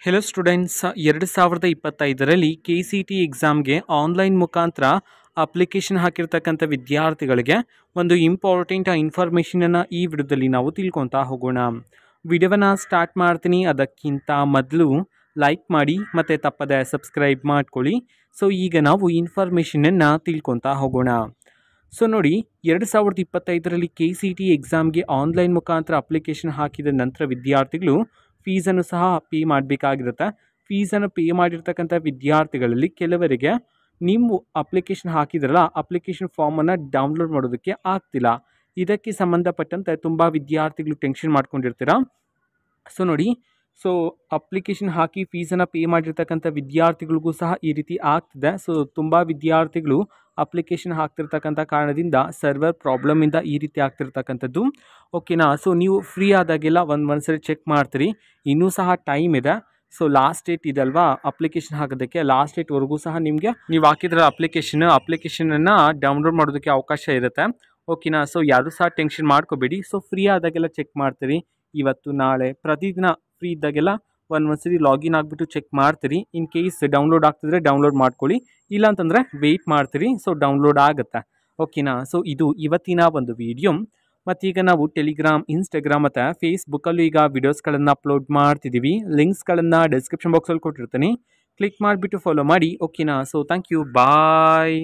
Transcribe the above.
Hello students, 2025ರಲ್ಲಿ KCT ಎಕ್ಸಾಮ್ಗೆ online ಮುಖಾಂತರ application ಹಾಕಿರ್ತಕ್ಕಂಥ ವಿದ್ಯಾರ್ಥಿಗಳಿಗೆ ಒಂದು ಇಂಪಾರ್ಟೆಂಟ್ ಇನ್ಫಾರ್ಮೇಷನನ್ನು ಈ ವಿಡಿಯೋದಲ್ಲಿ ನಾವು ತಿಳ್ಕೊತಾ ಹೋಗೋಣ. ವಿಡಿಯೋವನ್ನು ಸ್ಟಾರ್ಟ್ ಮಾಡ್ತೀನಿ. ಅದಕ್ಕಿಂತ ಮೊದಲು ಲೈಕ್ ಮಾಡಿ ಮತ್ತು ತಪ್ಪದೆ ಸಬ್ಸ್ಕ್ರೈಬ್ ಮಾಡ್ಕೊಳ್ಳಿ. ಸೊ ಈಗ ನಾವು ಇನ್ಫಾರ್ಮೇಷನನ್ನು ತಿಳ್ಕೊತಾ ಹೋಗೋಣ. ಸೊ ನೋಡಿ, 2025ರಲ್ಲಿ KCT ಎಕ್ಸಾಮ್ಗೆ ಆನ್ಲೈನ್ ಮುಖಾಂತರ ಅಪ್ಲಿಕೇಶನ್ ಹಾಕಿದ ನಂತರ ವಿದ್ಯಾರ್ಥಿಗಳು ಫೀಸನ್ನು ಸಹ ಪೇ ಮಾಡಬೇಕಾಗಿರುತ್ತೆ. ಫೀಸನ್ನು ಪೇ ಮಾಡಿರ್ತಕ್ಕಂಥ ವಿದ್ಯಾರ್ಥಿಗಳಲ್ಲಿ ಕೆಲವರಿಗೆ ನೀವು ಅಪ್ಲಿಕೇಶನ್ ಹಾಕಿದ್ರಲ್ಲ, ಅಪ್ಲಿಕೇಶನ್ ಫಾರ್ಮನ್ನು ಡೌನ್ಲೋಡ್ ಮಾಡೋದಕ್ಕೆ ಆಗ್ತಿಲ್ಲ. ಇದಕ್ಕೆ ಸಂಬಂಧಪಟ್ಟಂತೆ ತುಂಬ ವಿದ್ಯಾರ್ಥಿಗಳು ಟೆನ್ಷನ್ ಮಾಡ್ಕೊಂಡಿರ್ತೀರ. ಸೊ ನೋಡಿ, ಅಪ್ಲಿಕೇಶನ್ ಹಾಕಿ ಫೀಸನ್ನು ಪೇ ಮಾಡಿರ್ತಕ್ಕಂಥ ವಿದ್ಯಾರ್ಥಿಗಳಿಗೂ ಸಹ ಈ ರೀತಿ ಆಗ್ತಿದೆ. ಸೊ ತುಂಬ ವಿದ್ಯಾರ್ಥಿಗಳು ಅಪ್ಲಿಕೇಶನ್ ಹಾಕ್ತಿರ್ತಕ್ಕಂಥ ಕಾರಣದಿಂದ ಸರ್ವರ್ ಪ್ರಾಬ್ಲಮಿಂದ ಈ ರೀತಿ ಆಗ್ತಿರ್ತಕ್ಕಂಥದ್ದು. ಓಕೆನಾ? ಸೊ ನೀವು ಫ್ರೀ ಆದಾಗೆಲ್ಲ ಒಂದ್ಸರಿ ಚೆಕ್ ಮಾಡ್ತೀರಿ. ಇನ್ನೂ ಸಹ ಟೈಮ್ ಇದೆ. ಸೊ ಲಾಸ್ಟ್ ಡೇಟ್ ಇದಲ್ವಾ ಅಪ್ಲಿಕೇಶನ್ ಹಾಕೋದಕ್ಕೆ, ಲಾಸ್ಟ್ ಡೇಟ್ವರೆಗೂ ಸಹ ನಿಮಗೆ ನೀವು ಹಾಕಿದ್ರೆ ಅಪ್ಲಿಕೇಶನನ್ನು ಡೌನ್ಲೋಡ್ ಮಾಡೋದಕ್ಕೆ ಅವಕಾಶ ಇರುತ್ತೆ. ಓಕೆನಾ? ಸೊ ಯಾರು ಸಹ ಟೆನ್ಷನ್ ಮಾಡ್ಕೋಬೇಡಿ. ಸೊ ಫ್ರೀ ಆದಾಗೆಲ್ಲ ಚೆಕ್ ಮಾಡ್ತೀರಿ. ಇವತ್ತು ನಾಳೆ ಪ್ರತಿದಿನ ಫ್ರೀ ಇದ್ದಾಗೆಲ್ಲ ಒಂದ್ಸರಿ ಲಾಗಿನ್ ಆಗಿಬಿಟ್ಟು ಚೆಕ್ ಮಾಡ್ತೀರಿ. ಇನ್ ಕೇಸ್ ಡೌನ್ಲೋಡ್ ಆಗ್ತಿದ್ರೆ ಡೌನ್ಲೋಡ್ ಮಾಡ್ಕೊಳ್ಳಿ, ಇಲ್ಲ ಅಂತಂದರೆ ವೆಯ್ಟ್ ಮಾಡ್ತೀರಿ. ಸೊ ಡೌನ್ಲೋಡ್ ಆಗುತ್ತೆ. ಓಕೆನಾ? ಸೊ ಇದು ಇವತ್ತಿನ ಒಂದು ವಿಡಿಯೋ. ಮತ್ತೀಗ ನಾವು ಟೆಲಿಗ್ರಾಮ್, ಇನ್ಸ್ಟಾಗ್ರಾಮ್ ಮತ್ತು ಫೇಸ್ಬುಕ್ಕಲ್ಲೂ ಈಗ ವಿಡಿಯೋಸ್ಗಳನ್ನು ಅಪ್ಲೋಡ್ ಮಾಡ್ತಿದ್ದೀವಿ. ಲಿಂಕ್ಸ್ಗಳನ್ನು ಡಿಸ್ಕ್ರಿಪ್ಷನ್ ಬಾಕ್ಸಲ್ಲಿ ಕೊಟ್ಟಿರ್ತೀನಿ. ಕ್ಲಿಕ್ ಮಾಡಿಬಿಟ್ಟು ಫಾಲೋ ಮಾಡಿ. ಓಕೆನಾ? So thank you, bye.